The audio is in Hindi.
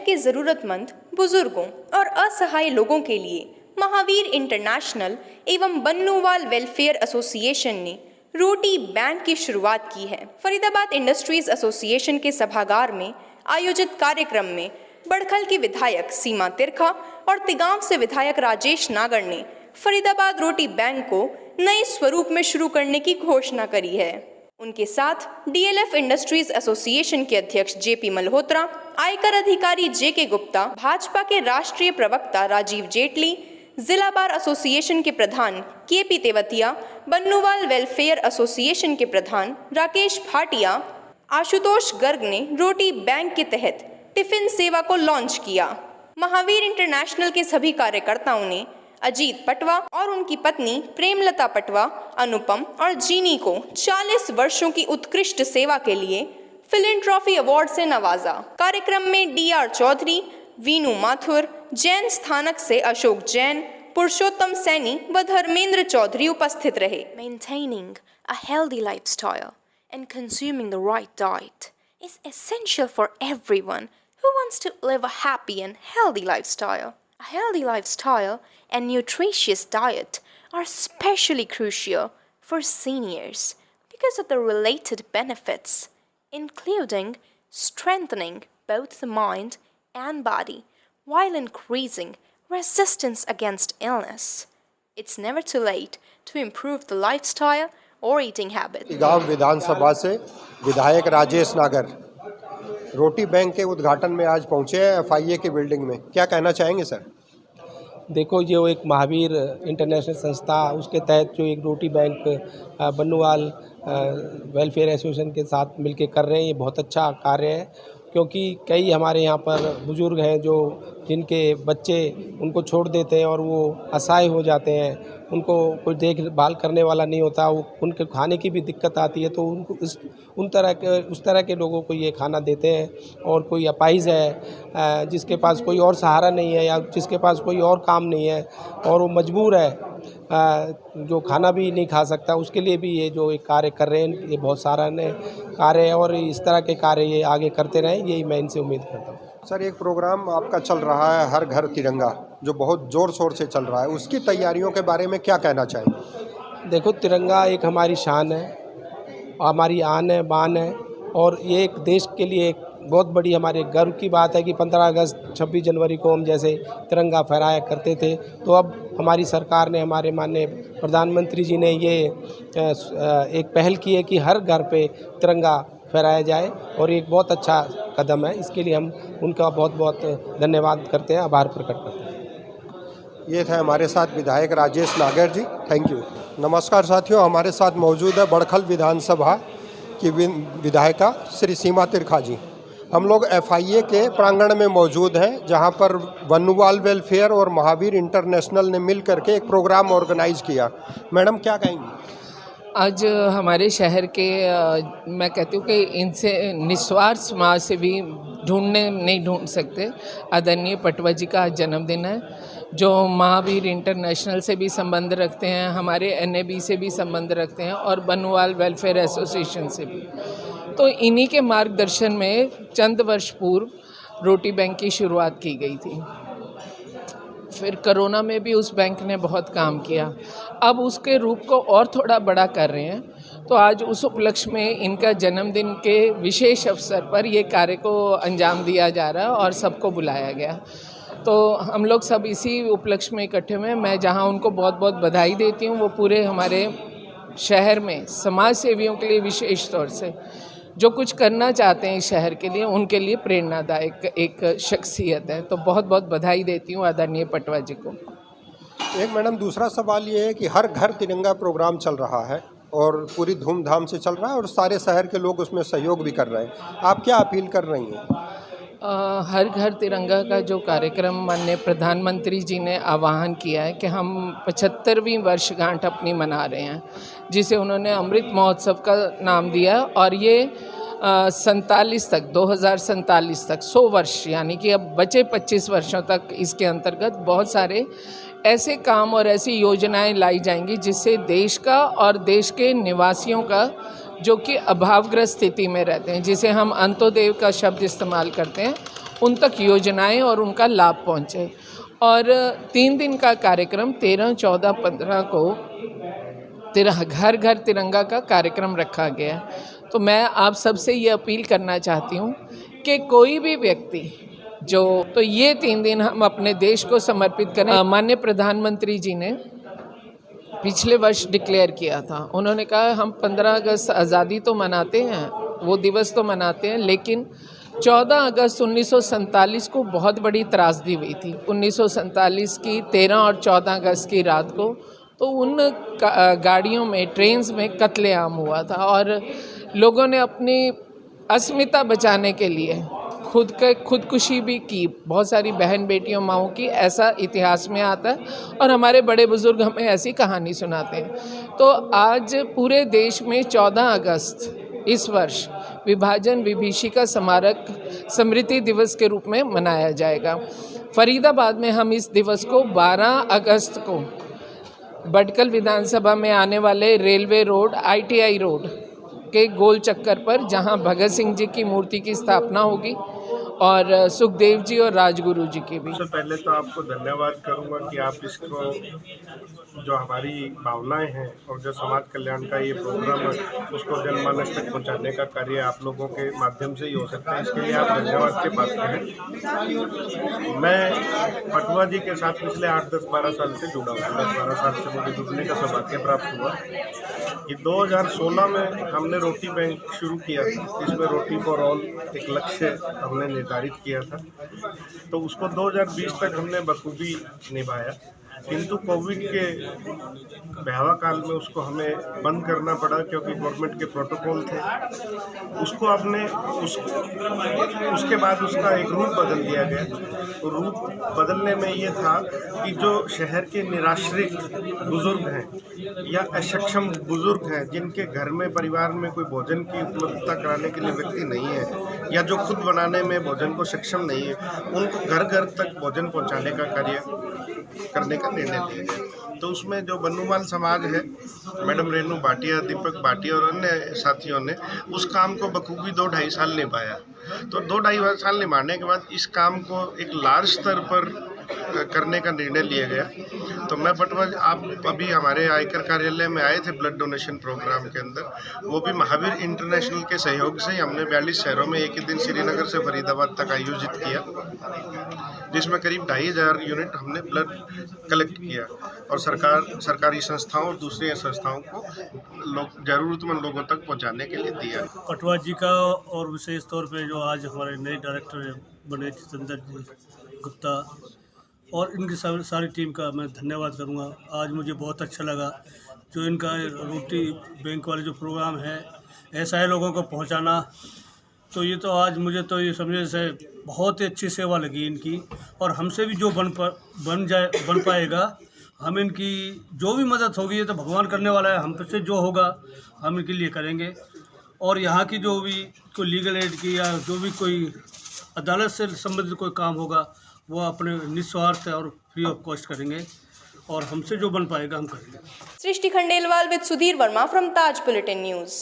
के ज़रूरतमंद बुजुर्गों और असहाय लोगों के लिए महावीर इंटरनेशनल एवं बन्नूवाल वेलफेयर एसोसिएशन ने रोटी बैंक की शुरुआत की है। फरीदाबाद इंडस्ट्रीज एसोसिएशन के सभागार में आयोजित कार्यक्रम में बड़खल की विधायक सीमा तिरखा और तिगांव से विधायक राजेश नागर ने फरीदाबाद रोटी बैंक को नए स्वरूप में शुरू करने की घोषणा करी है। उनके साथ डीएलएफ इंडस्ट्रीज एसोसिएशन के अध्यक्ष जेपी मल्होत्रा, आयकर अधिकारी जेके गुप्ता, भाजपा के राष्ट्रीय प्रवक्ता राजीव जेटली, जिला बार एसोसिएशन के प्रधान केपी तेवतिया, बन्नूवाल वेलफेयर एसोसिएशन के प्रधान राकेश भाटिया, आशुतोष गर्ग ने रोटी बैंक के तहत टिफिन सेवा को लॉन्च किया। महावीर इंटरनेशनल के सभी कार्यकर्ताओं ने अजीत पटवा और उनकी पत्नी प्रेमलता पटवा, अनुपम और जीनी को 40 वर्षों की उत्कृष्ट सेवा के लिए फिलैंथ्रोपी अवार्ड से नवाजा। कार्यक्रम में डीआर चौधरी, वीनू माथुर, जैन स्थानक से अशोक जैन, पुरुषोत्तम सैनी व धर्मेंद्र चौधरी उपस्थित रहे। Maintaining a healthy lifestyle and consuming the right diet is essential for everyone who wants to live a happy and healthy lifestyle. A healthy lifestyle and nutritious diet are especially crucial for seniors because of the related benefits, including strengthening both the mind and body while increasing resistance against illness. It's never too late to improve the lifestyle or eating habits. गांव विधानसभा से विधायक राजेश नागर रोटी बैंक के उद्घाटन में आज पहुंचे हैं एफआईए की बिल्डिंग में। क्या कहना चाहेंगे सर? देखो, जो एक महावीर इंटरनेशनल संस्था, उसके तहत जो एक रोटी बैंक बन्नूवाल वेलफेयर एसोसिएशन के साथ मिलके कर रहे हैं, ये बहुत अच्छा कार्य है। क्योंकि कई हमारे यहाँ पर बुज़ुर्ग हैं जो जिनके बच्चे उनको छोड़ देते हैं और वो असहाय हो जाते हैं, उनको कोई देखभाल करने वाला नहीं होता, वो उनके खाने की भी दिक्कत आती है, तो उनको उस तरह के लोगों को ये खाना देते हैं। और कोई अपाहिज है जिसके पास कोई और सहारा नहीं है या जिसके पास कोई और काम नहीं है और वो मजबूर है, जो खाना भी नहीं खा सकता, उसके लिए भी ये जो एक कार्य कर रहे हैं, ये बहुत सराहनीय कार्य है और इस तरह के कार्य ये आगे करते रहें, यही मैं इनसे उम्मीद करता हूँ। सर, एक प्रोग्राम आपका चल रहा है हर घर तिरंगा, जो बहुत ज़ोर शोर से चल रहा है, उसकी तैयारियों के बारे में क्या कहना चाहेंगे? देखो, तिरंगा एक हमारी शान है, हमारी आन है, बान है और ये एक देश के लिए एक बहुत बड़ी हमारे गर्व की बात है कि 15 अगस्त 26 जनवरी को हम जैसे तिरंगा फहराया करते थे, तो अब हमारी सरकार ने, हमारे माननीय प्रधानमंत्री जी ने ये एक पहल की है कि हर घर पे तिरंगा फहराया जाए और एक बहुत अच्छा कदम है। इसके लिए हम उनका बहुत बहुत धन्यवाद करते हैं, आभार प्रकट करते हैं। ये थे हमारे साथ विधायक राजेश नागर जी, थैंक यू। नमस्कार साथियों, हमारे साथ मौजूद है बड़खल विधानसभा की विधायिका श्री सीमा तिरखा जी। हम लोग एफआईए के प्रांगण में मौजूद हैं, जहां पर बन्नूवाल वेलफेयर और महावीर इंटरनेशनल ने मिल करके एक प्रोग्राम ऑर्गेनाइज किया। मैडम, क्या कहेंगी? आज हमारे शहर के मैं कहती हूँ कि इनसे निस्वार्थ समाज से भी नहीं ढूंढ सकते। आदरणीय पटवा जी का आज जन्मदिन है, जो महावीर इंटरनेशनल से भी संबंध रखते हैं, हमारे एनएबी से भी संबंध रखते हैं और बन्नूवाल वेलफेयर एसोसिएशन से भी। तो इन्हीं के मार्गदर्शन में चंद वर्ष पूर्व रोटी बैंक की शुरुआत की गई थी। फिर कोरोना में भी उस बैंक ने बहुत काम किया। अब उसके रूप को और थोड़ा बड़ा कर रहे हैं, तो आज उस उपलक्ष्य में इनका जन्मदिन के विशेष अवसर पर ये कार्य को अंजाम दिया जा रहा है और सबको बुलाया गया। तो हम लोग सब इसी उपलक्ष्य में इकट्ठे हुए हैं। मैं जहां उनको बहुत बहुत बधाई देती हूं, वो पूरे हमारे शहर में समाज सेवियों के लिए विशेष तौर से जो कुछ करना चाहते हैं इस शहर के लिए, उनके लिए प्रेरणादायक एक शख्सियत है। तो बहुत बहुत बधाई देती हूँ आदरणीय पटवा जी को। एक मैडम, दूसरा सवाल ये है कि हर घर तिरंगा प्रोग्राम चल रहा है और पूरी धूमधाम से चल रहा है और सारे शहर के लोग उसमें सहयोग भी कर रहे हैं। आप क्या अपील कर रही हैं? हर घर तिरंगा का जो कार्यक्रम माननीय प्रधानमंत्री जी ने आह्वान किया है कि हम 75वीं वर्षगांठ अपनी मना रहे हैं, जिसे उन्होंने अमृत महोत्सव का नाम दिया और ये 47 तक 2047 तक 100 वर्ष, यानी कि अब बचे 25 वर्षों तक इसके अंतर्गत बहुत सारे ऐसे काम और ऐसी योजनाएं लाई जाएंगी जिससे देश का और देश के निवासियों का जो कि अभावग्रस्त स्थिति में रहते हैं, जिसे हम अंत्योदय का शब्द इस्तेमाल करते हैं, उन तक योजनाएं और उनका लाभ पहुंचे। और 3 दिन का कार्यक्रम 13, 14, 15 को घर घर तिरंगा का कार्यक्रम रखा गया। तो मैं आप सबसे ये अपील करना चाहती हूँ कि कोई भी व्यक्ति तो ये 3 दिन हम अपने देश को समर्पित करें। माननीय प्रधानमंत्री जी ने पिछले वर्ष डिक्लेयर किया था, उन्होंने कहा हम 15 अगस्त आज़ादी तो मनाते हैं, वो दिवस तो मनाते हैं, लेकिन 14 अगस्त 1947 को बहुत बड़ी त्रासदी हुई थी। 1947 की 13 और 14 अगस्त की रात को तो उन गाड़ियों में, ट्रेन्स में कत्लेआम हुआ था और लोगों ने अपनी अस्मिता बचाने के लिए खुदकुशी भी की। बहुत सारी बहन बेटियों माओं की, ऐसा इतिहास में आता है और हमारे बड़े बुजुर्ग हमें ऐसी कहानी सुनाते हैं। तो आज पूरे देश में 14 अगस्त इस वर्ष विभाजन विभीषिका स्मारक स्मृति दिवस के रूप में मनाया जाएगा। फरीदाबाद में हम इस दिवस को 12 अगस्त को भटकल विधानसभा में आने वाले रेलवे रोड, ITI रोड के गोल चक्कर पर, जहां भगत सिंह जी की मूर्ति की स्थापना होगी और सुखदेव जी और राजगुरु जी की भी। सबसे पहले तो आपको धन्यवाद करूंगा कि आप इसको, जो हमारी भावनाएं हैं और जो समाज कल्याण का ये प्रोग्राम है, उसको जनमानस तक पहुंचाने का कार्य आप लोगों के माध्यम से ही हो सकता है। इसके लिए आप धन्यवाद के पात्र हैं। मैं पटवा जी के साथ पिछले 8, 10, 12 साल से जुड़ा हूँ। 10, 12 साल से मुझे जुड़ने का सौभाग्य प्राप्त हुआ। ये 2016 में हमने रोटी बैंक शुरू किया था, इसमें रोटी फॉर ऑल एक लक्ष्य हमने निर्धारित किया था। तो उसको 2020 तक हमने बखूबी निभाया, किंतु कोविड के भयावह काल में उसको हमें बंद करना पड़ा, क्योंकि गवर्नमेंट के प्रोटोकॉल थे। उसको उसके बाद उसका एक रूप बदल दिया गया। तो रूप बदलने में ये था कि जो शहर के निराश्रित बुजुर्ग हैं या अक्षम बुजुर्ग हैं, जिनके घर में, परिवार में कोई भोजन की उपलब्धता कराने के लिए व्यक्ति नहीं है या जो खुद बनाने में भोजन को सक्षम नहीं है, उनको घर घर तक भोजन पहुंचाने का कार्य करने का निर्णय लिया गया। तो उसमें जो बन्नूवाल समाज है, मैडम रेणु भाटिया, दीपक भाटिया और अन्य साथियों ने उस काम को बखूबी 2-2.5 साल निभाया। तो 2-2.5 साल निभाने के बाद इस काम को एक लार्ज स्तर पर करने का निर्णय लिया गया। तो मैं पटवा, आप अभी हमारे आयकर कार्यालय में आए थे ब्लड डोनेशन प्रोग्राम के अंदर, वो भी महावीर इंटरनेशनल के सहयोग से ही हमने 42 शहरों में एक ही दिन श्रीनगर से फरीदाबाद तक आयोजित किया, जिसमें करीब 2,500 यूनिट हमने ब्लड कलेक्ट किया और सरकारी संस्थाओं और दूसरी संस्थाओं को जरूरतमंद लोगों तक पहुंचाने के लिए दिया। पटवा जी का और विशेष तौर पे जो आज हमारे नए डायरेक्टर बने जितेंद्र जी गुप्ता और इनकी सारी टीम का मैं धन्यवाद करूंगा। आज मुझे बहुत अच्छा लगा जो इनका रोटी बैंक वाले जो प्रोग्राम है, ऐसा है लोगों को पहुंचाना। तो ये तो आज मुझे तो ये समझने से बहुत ही अच्छी सेवा लगी इनकी, और हमसे भी जो बन पाएगा, हम इनकी जो भी मदद होगी, ये तो भगवान करने वाला है, हमसे जो होगा हम इनके लिए करेंगे। और यहाँ की जो भी कोई लीगल एड की या जो भी कोई अदालत से संबंधित कोई काम होगा, वो अपने निस्वार्थ और फ्री ऑफ कॉस्ट करेंगे, और हमसे जो बन पाएगा हम करेंगे। Srishti Khandelwal with Sudhir Verma from Taj bulletin news.